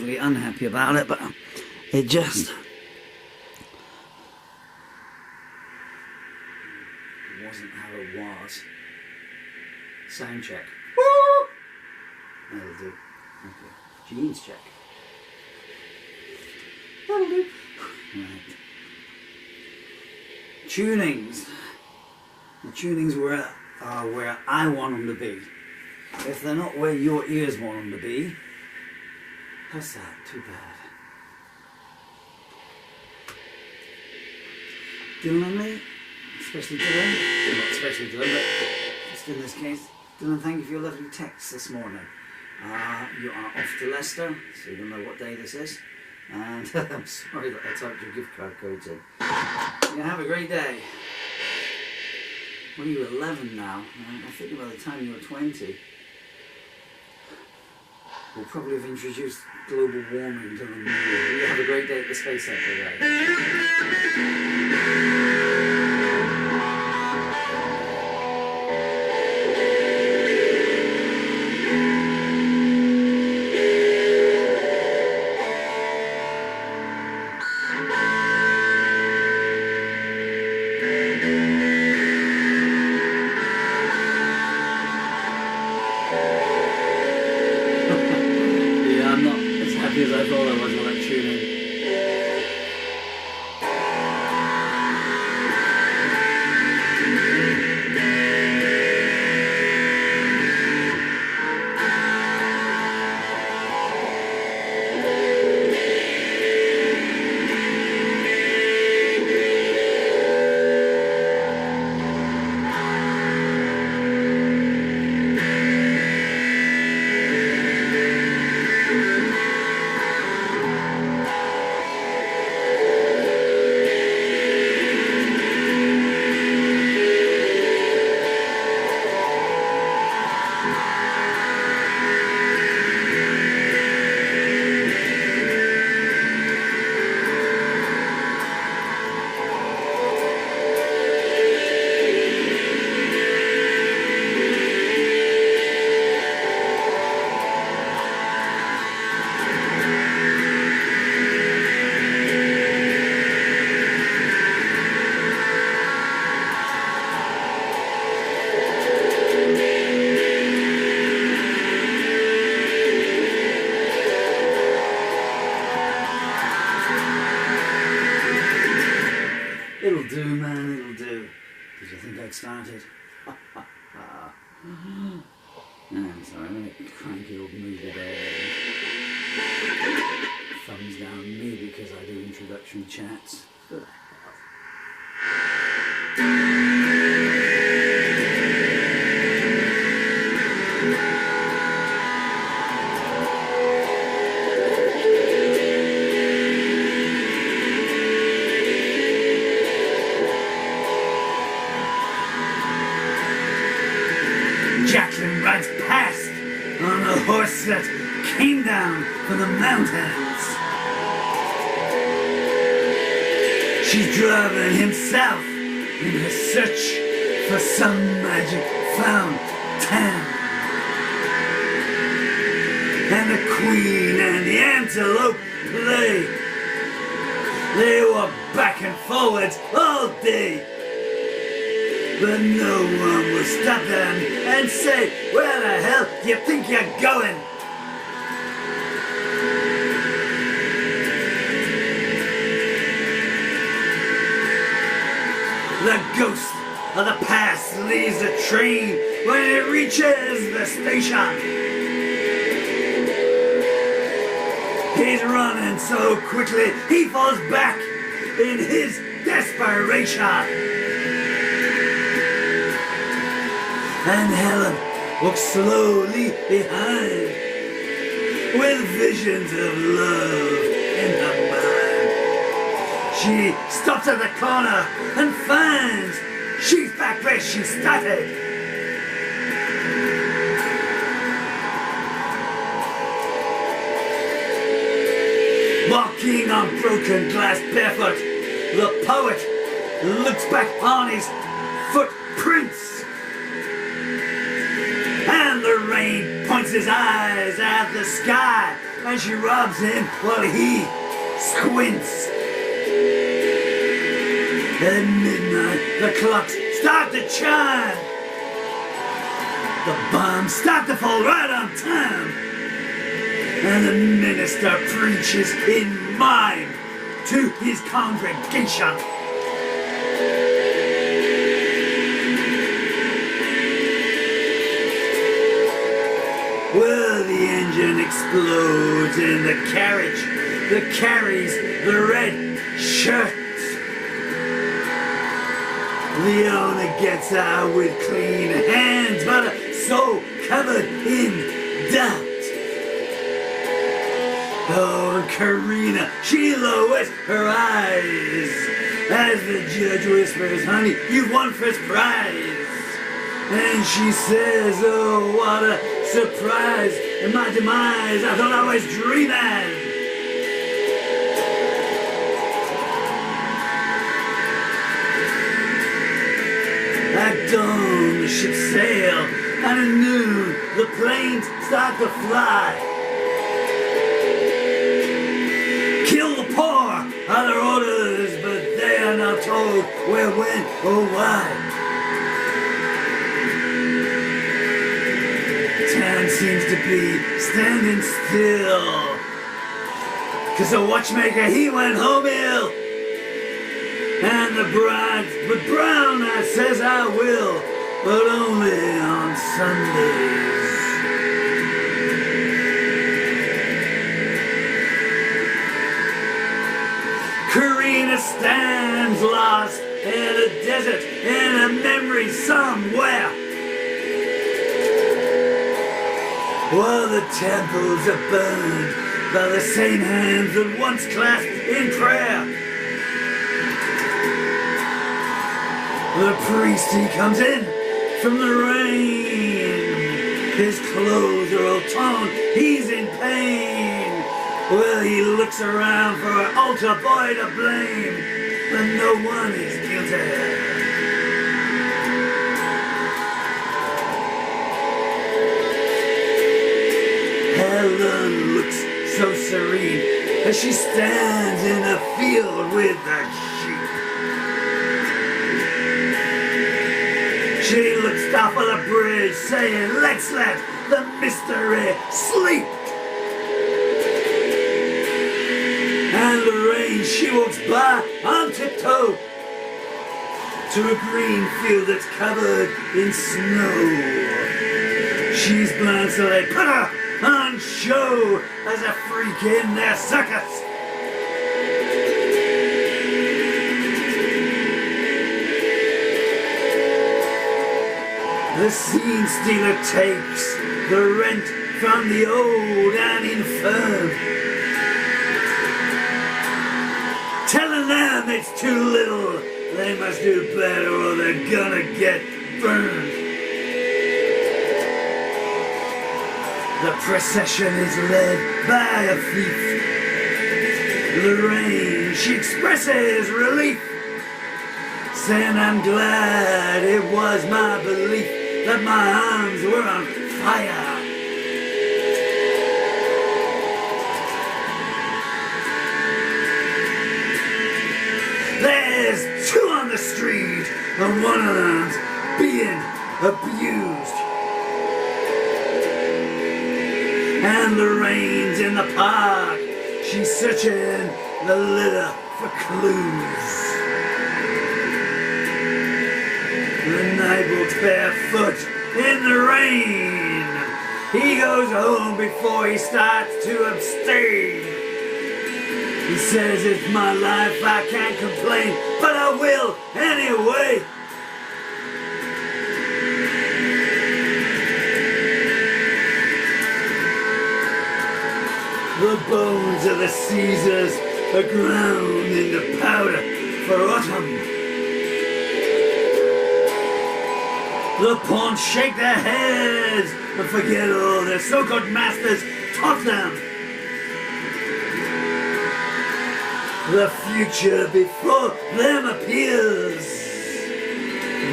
particularly unhappy about it, but it just wasn't how it was. Sound check. Woo! That'll do. Okay. Jeans check. That'll do. Right. Tunings. The tunings are where I want them to be. If they're not where your ears want them to be, that's that. Too bad. Dylan and me, especially Dylan, not especially Dylan, but just in this case, Dylan, thank you for your lovely text this morning. You are off to Leicester, so you'll know what day this is. And I'm sorry that I typed your gift card codes in. You have a great day. Well, you're 11 now. I think by the time you were 20, we'll probably have introduced global warming to the moon. You have a great day at the Space Center, right? As I thought I was with that tuning. It'll do, man, it'll do. Did you think I'd started? I'm sorry, I'm in a cranky old mood today. Thumbs down me because I do introduction chats. Jackson rides past on a horse that came down from the mountains. She's driving himself in her search for some magic fountain. And the queen and the antelope they walk back and forwards all day. But no one will stop them and say, where the hell do you think you're going? The ghost of the past leaves the train when it reaches the station. He's running so quickly he falls back in his desperation. And Helen walks slowly behind with visions of love in her mind. She stops at the corner and finds she's back where she started. Walking on broken glass barefoot, the poet looks back on his footprints. And the rain points his eyes at the sky and she robs him while he squints. At midnight, the clocks start to chime. The bombs start to fall right on time. And the minister preaches in mime to his congregation. Well, the engine explodes in the carriage that carries the red shirt. The owner gets out with clean hands, but so covered in doubt. Oh, and Karina, she lowers her eyes as the judge whispers, honey, you've won first prize. And she says, oh, what a surprise, and my demise I thought I was dreaming. At dawn the ships sail, and at noon the planes start to fly. Kill the poor are their orders, but they are not told where, when, or why. Town seems to be standing still, 'cause the watchmaker, he went home ill. And the bride, but brown I says I will, but only on Sundays. Karina stands lost in a desert, in a memory somewhere. While the temples are burned by the same hands that once clasped in prayer. The priest, he comes in from the rain. His clothes are all torn, he's in pain. Well, he looks around for an altar boy to blame, but no one is guilty. Helen looks so serene as she stands in a field with the sheep. She looks off of the bridge saying, let's let the mystery sleep. And the rain, she walks by on tiptoe to a green field that's covered in snow. She's blind, so they put her on show as a freak in their circus. The scene stealer takes the rent from the old and infirm, telling them it's too little, they must do better or they're gonna get burned. The procession is led by a thief. Lorraine, she expresses relief, saying I'm glad it was my belief that my arms were on fire. There's two on the street, and one of them's being abused. And Lorraine's in the park, she's searching the litter for clues. The night walks barefoot in the rain. He goes home before he starts to abstain. He says, it's my life, I can't complain, but I will anyway. The bones of the Caesars are ground into powder for autumn. The pawns shake their heads and forget all their so-called masters taught them. The future before them appears,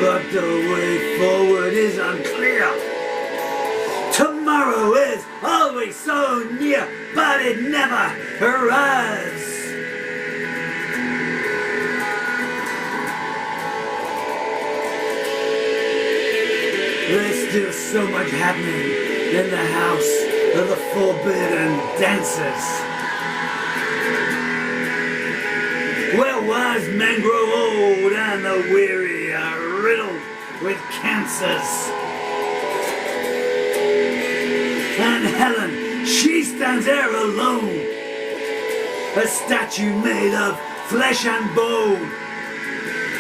but the way forward is unclear. Tomorrow is always so near, but it never arrives. There's still so much happening in the house of the forbidden dancers, where wise men grow old and the weary are riddled with cancers. And Helen, she stands there alone, a statue made of flesh and bone.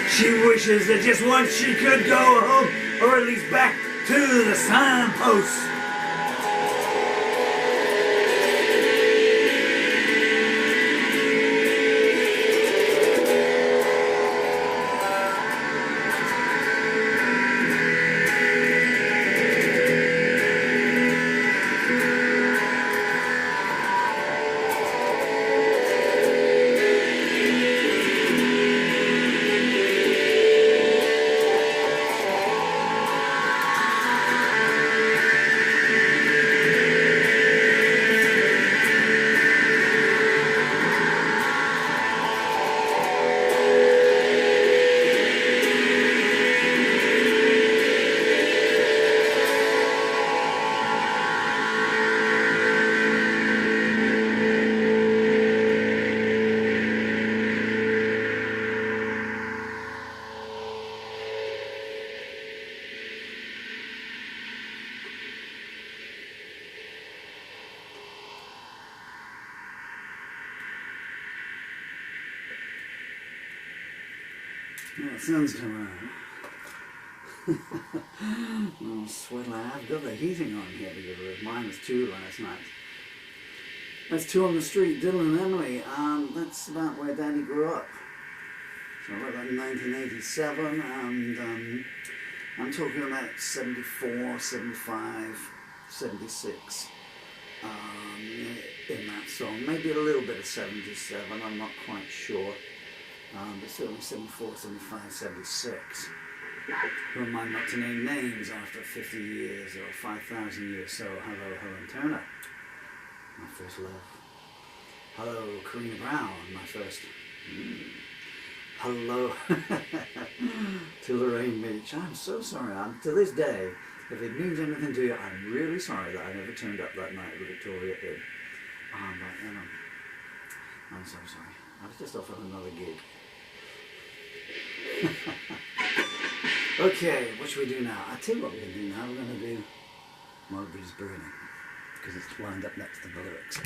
She wishes that just once she could go home, or at least back to the signpost. Well, sun's come out. Oh, sweat. I've got the heating on here because it was -2 last night. That's Two on the Street, Dylan and Emily. That's about where Daddy grew up. So I wrote that in 1987, and I'm talking about 74, 75, 76 in that song. Maybe a little bit of 77, I'm not quite sure. But certainly 74, 75, 76. Who am I not to name names after 50 years or 5,000 years? So hello, Helen Turner, my first love. Hello, Karina Brown, my first. Hello to Lorraine Beach. I'm so sorry. To this day, if it means anything to you, I'm really sorry that I never turned up that night with Victoria Inn. But, you know, I'm so sorry. I was just offered another gig. Okay, what should we do now? I'll tell you what we're going to do now. We're going to do Mulberry's Burning, because it's lined up next to the lyrics.